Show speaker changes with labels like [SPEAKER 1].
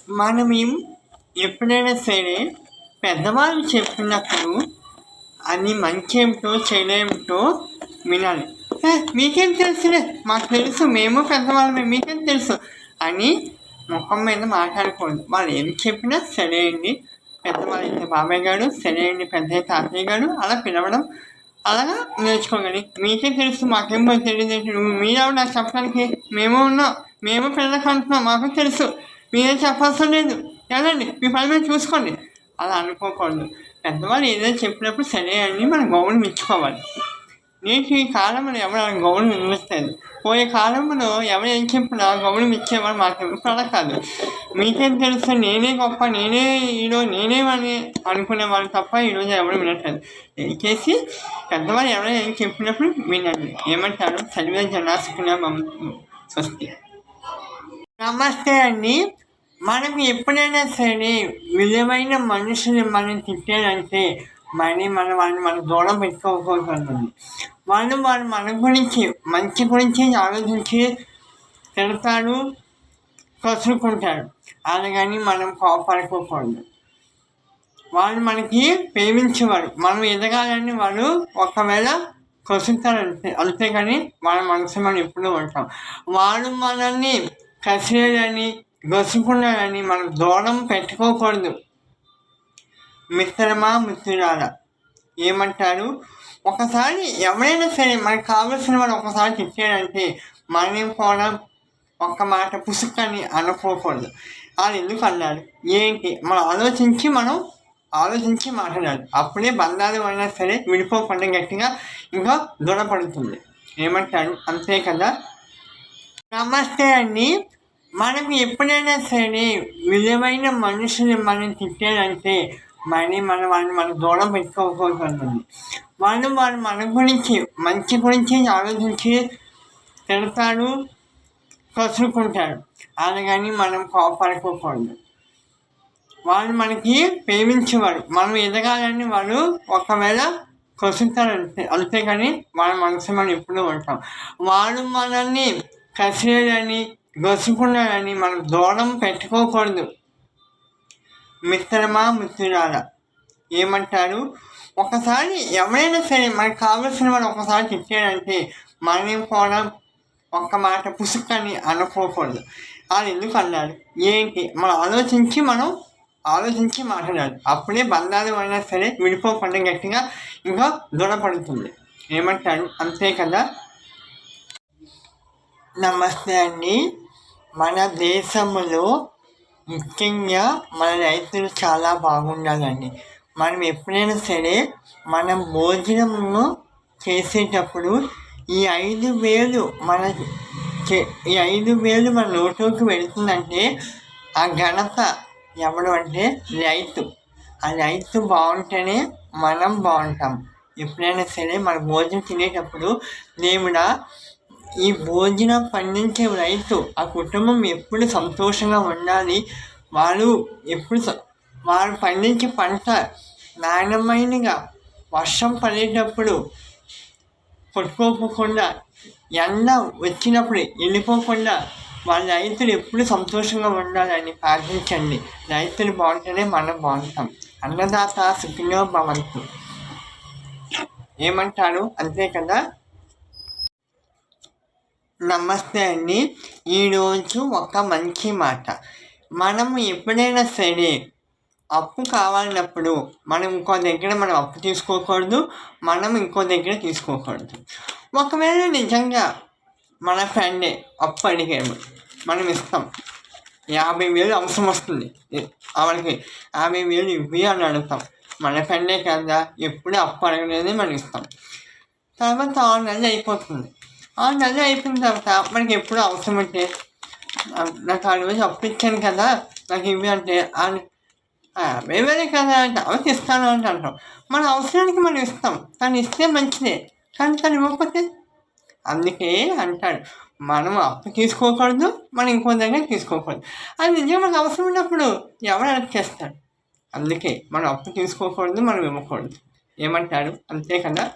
[SPEAKER 1] మనం ఎప్పుడైనా సరే పెద్దవాళ్ళు చెప్పినప్పుడు అది మంచి ఏమిటో చెడేమిటో వినాలి. మీకేం తెలుసులే, మాకు తెలుసు, మేము పెద్దవాళ్ళమే, మీకేం తెలుసు అని ముఖం మీద మాట్లాడకూడదు. వాళ్ళు ఏం చెప్పినా సరే అండి, పెద్దవాళ్ళు అయితే బాబాయ్ గారు, సరే అండి పెద్ద తాతయ్య గారు అలా పిలవడం అలాగా నేర్చుకోగలి. మీకే తెలుసు, మాకేం తెలియదు, నువ్వు మీరెవరు నాకు చెప్పడానికి, మేము ఉన్నాం, మేము పిల్లలకు అంటున్నాం, మాకు తెలుసు, మీరేం చెప్పాల్సిన లేదు, వెళ్ళండి మీ పని మీద చూసుకోండి అలా అనుకోకూడదు. పెద్దవాళ్ళు ఏదైనా చెప్పినప్పుడు సరే అని మనం గౌరవం ఇచ్చుకోవాలి. నేటి ఈ కాలంలో ఎవరు గౌరవం ఇవ్వలేదు. పోయే కాలంలో ఎవరు ఏం చెప్పినా గౌరవం ఇచ్చేవారు మాకు ఇప్పుడు అలా కాదు. మీకేం తెలుసు, నేనే గొప్ప, నేనే ఈరోజు నేనే అని అనుకునేవాళ్ళు తప్ప ఈరోజు ఎవరు వినట్లేదు. దయచేసి పెద్దవాళ్ళు ఎవరైనా ఏం చెప్పినప్పుడు వినండి. ఏమంటారు? సర్వే జనా సుఖినో స్వస్తి. నమస్తే అండి. మనకు ఎప్పుడైనా సరే విలువైన మనుషులు మనం తిట్టారంటే వాళ్ళని దూరం పెట్టుకోకూడదు. వాళ్ళు మన గురించి మంచి గురించి ఆలోచించి తిడతారు, కసురుకుంటారు. అలాగని మనం కోపడుకోకూడదు. వాళ్ళు మనకి ప్రేమించేవారు, మనం ఎదగాలని వాళ్ళు ఒకవేళ కసురుతారు అంతేగాని వాళ్ళ మనసు మనం ఎప్పుడూ ఉంటాం. వాళ్ళు మనల్ని కసిరేయాలని గసుకున్నారని మనం దూరం పెట్టుకోకూడదు. మిత్రమా మిత్రురాలా ఏమంటారు? ఒకసారి ఎవరైనా సరే మనకు కావాల్సిన వాళ్ళు ఒకసారి తిట్టారంటే మనం కూడా ఒక్క మాట పుసుక్కని అనుకోకూడదు. వాళ్ళు ఎందుకు అన్నారు ఏంటి మనం ఆలోచించి మాట్లాడాలి. అప్పుడే బంధాలు అయినా సరే విడిపోకుండా గట్టిగా ఇంకా దృఢపడుతుంది. ఏమంటారు? అంతే కదా. నమస్తే అండి. మనకు ఎప్పుడైనా సరే విలువైన మనుషులు మనం తిట్టారంటే వాళ్ళని దూరం పెట్టుకోకూడదు. వాళ్ళు మన గురించి మంచి గురించి ఆలోచించి తిడతారు, కసురుకుంటారు. అలాగని మనం కోపడుకోకూడదు. వాళ్ళు మనకి ప్రేమించేవారు, మనం ఎదగాలని వాళ్ళు ఒకవేళ కసురుతారు అంతేగాని వాళ్ళ మనసు మనం ఎప్పుడూ ఉంటాం. వాళ్ళు మనల్ని కసిరేయాలని గసుకున్నారని మనం దూరం పెట్టుకోకూడదు. మిత్రమా మిత్రురాలా ఏమంటారు? ఒకసారి ఎవరైనా సరే మనకు కావాల్సిన వాళ్ళు ఒకసారి తిట్టారంటే మనం కూడా ఒక్క మాట పుసుక్కని అనుకోకూడదు. వాళ్ళు ఎందుకు అన్నారు ఏంటి మనం ఆలోచించి మాట్లాడాలి. అప్పుడే బంధాలు అయినా సరే విడిపోకుండా గట్టిగా ఇంకా దృఢపడుతుంది. ఏమంటారు? అంతే కదా. నమస్తే అండి. మన దేశంలో ముఖ్యంగా మన రైతులు చాలా బాగుండాలండి. మనం ఎప్పుడైనా సరే మనం భోజనము చేసేటప్పుడు ఈ 5,000 మన నోట్లోకి వెళుతుందంటే ఆ ఘనత ఎవరు అంటే రైతు. ఆ రైతు బాగుంటేనే మనం బాగుంటాం. ఎప్పుడైనా సరే మన భోజనం తినేటప్పుడు దేవుడా ఈ భోజనం పండించే రైతు ఆ కుటుంబం ఎప్పుడు సంతోషంగా ఉండాలి, వాళ్ళు పండించే పంట నాణ్యమైనగా వర్షం పడేటప్పుడు కొట్టుకోకుండా ఎండ వచ్చినప్పుడు వెళ్ళిపోకుండా వాళ్ళ రైతులు ఎప్పుడు సంతోషంగా ఉండాలని ప్రార్థించండి. రైతులు బాగుంటేనే మనం బాగుంటాం. అన్నదాత సుఖినో భవంతు. ఏమంటారు? అంతే కదా. నమస్తే అండి. ఈరోజు ఒక మంచి మాట. మనం ఎప్పుడైనా సరే అప్పు కావాలన్నప్పుడు మనం ఇంకో దగ్గర అప్పు తీసుకోకూడదు, మనం ఇంకో దగ్గర తీసుకోకూడదు. ఒకవేళ నిజంగా మన ఫ్రెండే అప్పు అడిగాము, మనం ఇస్తాం. 50,000 అవసరం వస్తుంది, వాళ్ళకి 50,000 ఇవ్వి అని అడుగుతాం. మన ఫ్రెండే కదా, ఎప్పుడు అప్పు అడగలేదే మనం ఇస్తాం. తర్వాత 6 నెలలు అయిపోతుంది. 6 నెలలు అయిపోయిన తర్వాత మనకి ఎప్పుడు అవసరం అంటే నాకు 6 అప్పు ఇచ్చాను కదా నాకు ఇవి అంటే 50,000 కదా అంటే అవకి ఇస్తాను అంటే అంటాం. మన అవసరానికి మనం ఇస్తాం, తను ఇస్తే మంచిదే, కానీ తను ఇవ్వకపోతే. అందుకే అంటాడు మనం అప్పు తీసుకోకూడదు, మనం ఇంకో దగ్గర తీసుకోకూడదు. అది నిజంగా మనకు అవసరం ఉన్నప్పుడు ఎవరు అలా చేస్తాడు. అందుకే మనం అప్పు తీసుకోకూడదు, మనం ఇవ్వకూడదు. ఏమంటారు? అంతే కదా.